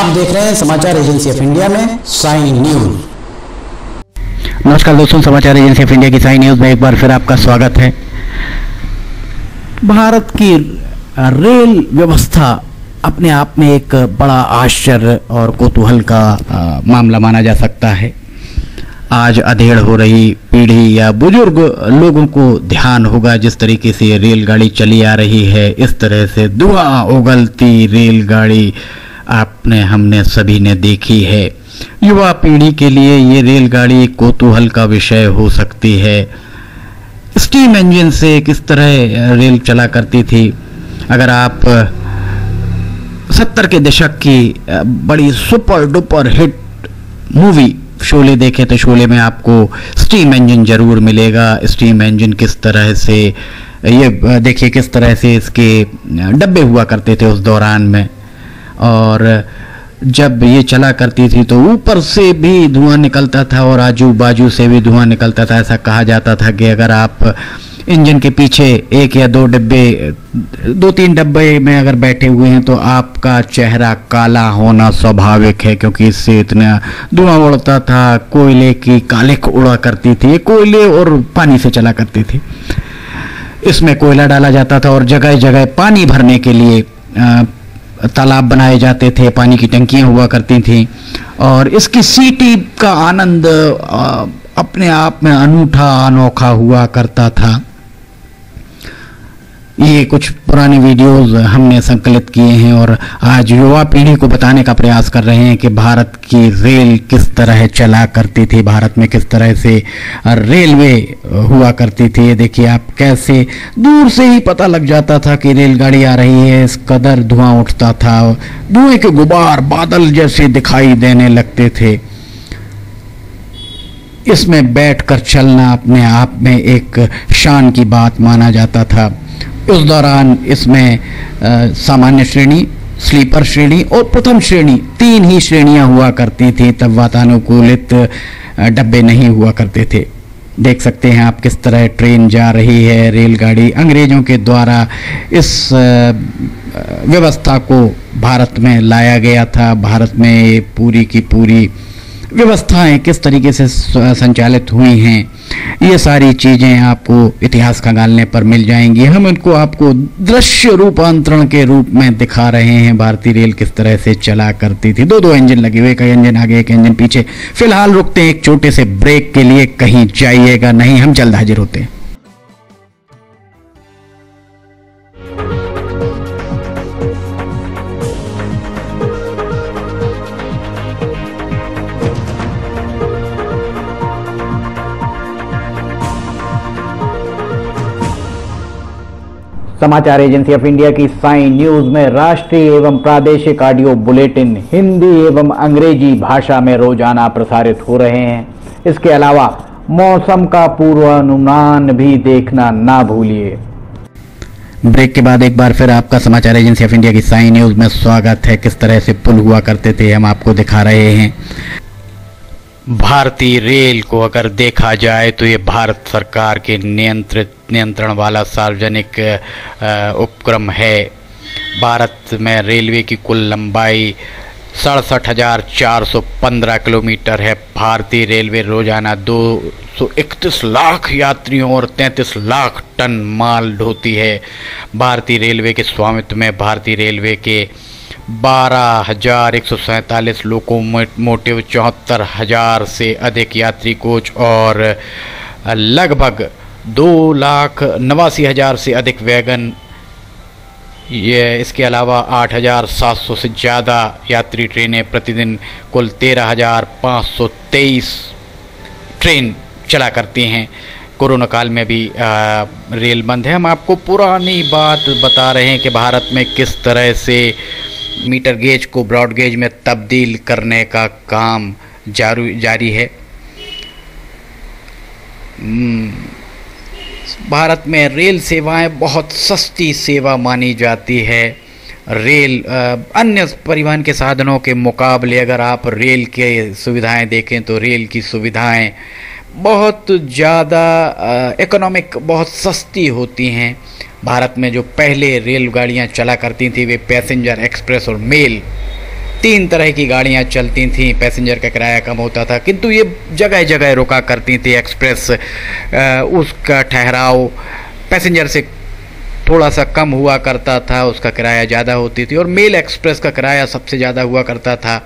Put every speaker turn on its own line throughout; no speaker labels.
आप देख रहे हैं समाचार एजेंसी ऑफ इंडिया में साइन न्यूज।
नमस्कार दोस्तों, समाचार एजेंसी ऑफ इंडिया की साइन न्यूज में एक बार फिर आपका स्वागत है। भारत की रेल व्यवस्था अपने आप में एक बड़ा आश्चर्य और कौतूहल का मामला माना जा सकता है। आज अधेड़ हो रही पीढ़ी या बुजुर्ग लोगों को ध्यान होगा जिस तरीके से रेलगाड़ी चली आ रही है, इस तरह से धुआं उगलती रेलगाड़ी हमने सभी ने देखी है। युवा पीढ़ी के लिए ये रेलगाड़ी एक कौतूहल का विषय हो सकती है। स्टीम इंजन से किस तरह रेल चला करती थी। अगर आप 70 के दशक की बड़ी super duper hit movie Sholay देखें तो शोले में आपको स्टीम इंजन जरूर मिलेगा। स्टीम इंजन किस तरह से, ये देखिए किस तरह से इसके डब्बे हुआ करते थे उस दौरान में, और जब ये चला करती थी तो ऊपर से भी धुआं निकलता था और आजू बाजू से भी धुआं निकलता था। ऐसा कहा जाता था कि अगर आप इंजन के पीछे एक या दो तीन डब्बे में अगर बैठे हुए हैं तो आपका चेहरा काला होना स्वाभाविक है, क्योंकि इससे इतना धुआं उड़ता था। कोयले की कालिख उड़ा करती थी, कोयले और पानी से चला करती थी। इसमें कोयला डाला जाता था और जगह जगह पानी भरने के लिए तालाब बनाए जाते थे, पानी की टंकियां हुआ करती थी, और इसकी सीटी का आनंद अपने आप में अनूठा अनोखा हुआ करता था। ये कुछ पुराने वीडियोस हमने संकलित किए हैं और आज युवा पीढ़ी को बताने का प्रयास कर रहे हैं कि भारत की रेल किस तरह चला करती थी, भारत में किस तरह से रेलवे हुआ करती थी। ये देखिए आप, कैसे दूर से ही पता लग जाता था कि रेलगाड़ी आ रही है। इस कदर धुआं उठता था, धुएं के गुबार बादल जैसे दिखाई देने लगते थे। इसमें बैठकर चलना अपने आप में एक शान की बात माना जाता था। उस दौरान इसमें सामान्य श्रेणी, स्लीपर श्रेणी और प्रथम श्रेणी, 3 ही श्रेणियां हुआ करती थी। तब वातानुकूलित डब्बे नहीं हुआ करते थे। देख सकते हैं आप किस तरह ट्रेन जा रही है, रेलगाड़ी। अंग्रेजों के द्वारा इस व्यवस्था को भारत में लाया गया था। भारत में पूरी की पूरी व्यवस्थाएं किस तरीके से संचालित हुई हैं, ये सारी चीज़ें आपको इतिहास खंगालने पर मिल जाएंगी। हम इनको आपको दृश्य रूपांतरण के रूप में दिखा रहे हैं। भारतीय रेल किस तरह से चला करती थी। 2 इंजन लगे हुए, एक इंजन आगे एक इंजन पीछे। फिलहाल रुकते हैं एक छोटे से ब्रेक के लिए, कहीं जाइएगा नहीं, हम जल्द हाजिर होते हैं।
समाचार एजेंसी ऑफ इंडिया की साइन न्यूज में राष्ट्रीय एवं प्रादेशिक ऑडियो बुलेटिन हिंदी एवं अंग्रेजी भाषा में रोजाना प्रसारित हो रहे हैं। इसके अलावा मौसम का पूर्वानुमान भी देखना ना भूलिए।
ब्रेक के बाद एक बार फिर आपका समाचार एजेंसी ऑफ इंडिया की साइन न्यूज में स्वागत है। किस तरह से पुल हुआ करते थे हम आपको दिखा रहे हैं। भारतीय रेल को अगर देखा जाए तो ये भारत सरकार के नियंत्रण वाला सार्वजनिक उपक्रम है। भारत में रेलवे की कुल लंबाई 67,415 किलोमीटर है। भारतीय रेलवे रोजाना 231 लाख यात्रियों और 33 लाख टन माल ढोती है। भारतीय रेलवे के स्वामित्व में भारतीय रेलवे के 12,147 लोकोमोटिव, 74,000 से अधिक यात्री कोच और लगभग 2,89,000 से अधिक वैगन। इसके अलावा 8,700 से ज़्यादा यात्री ट्रेनें प्रतिदिन, कुल 13,523 ट्रेन चला करती हैं। कोरोना काल में भी रेल बंद है। हम आपको पुरानी बात बता रहे हैं कि भारत में किस तरह से मीटर गेज को ब्रॉड गेज में तब्दील करने का काम जारी है। भारत में रेल सेवाएं बहुत सस्ती सेवा मानी जाती है। रेल अन्य परिवहन के साधनों के मुकाबले अगर आप रेल के सुविधाएं देखें तो रेल की सुविधाएं बहुत ज़्यादा इकोनॉमिक, बहुत सस्ती होती हैं। भारत में जो पहले रेलगाड़ियां चला करती थी वे पैसेंजर, एक्सप्रेस और मेल 3 तरह की गाड़ियां चलती थीं, पैसेंजर का किराया कम होता था, किंतु ये जगह जगह रुका करती थी। एक्सप्रेस उसका ठहराव पैसेंजर से थोड़ा सा कम हुआ करता था, उसका किराया ज़्यादा होती थी। और मेल एक्सप्रेस का किराया सबसे ज़्यादा हुआ करता था,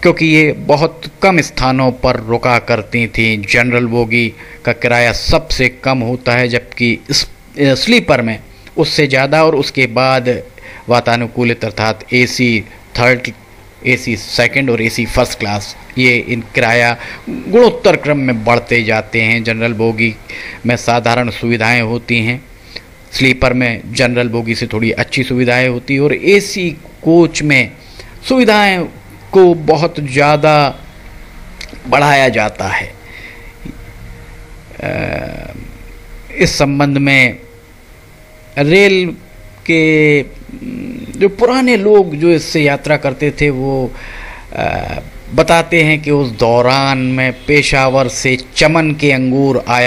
क्योंकि ये बहुत कम स्थानों पर रुका करती थी। जनरल बोगी का किराया सबसे कम होता है, जबकि स्लीपर में उससे ज़्यादा, और उसके बाद वातानुकूलित अर्थात AC थर्ड, AC सेकंड और AC फर्स्ट क्लास, ये इन किराया गुणोत्तर क्रम में बढ़ते जाते हैं। जनरल बोगी में साधारण सुविधाएं होती हैं, स्लीपर में जनरल बोगी से थोड़ी अच्छी सुविधाएं होती, और AC कोच में सुविधाएं को बहुत ज़्यादा बढ़ाया जाता है। इस संबंध में रेल के जो पुराने लोग जो इससे यात्रा करते थे वो बताते हैं कि उस दौरान में पेशावर से चमन के अंगूर आया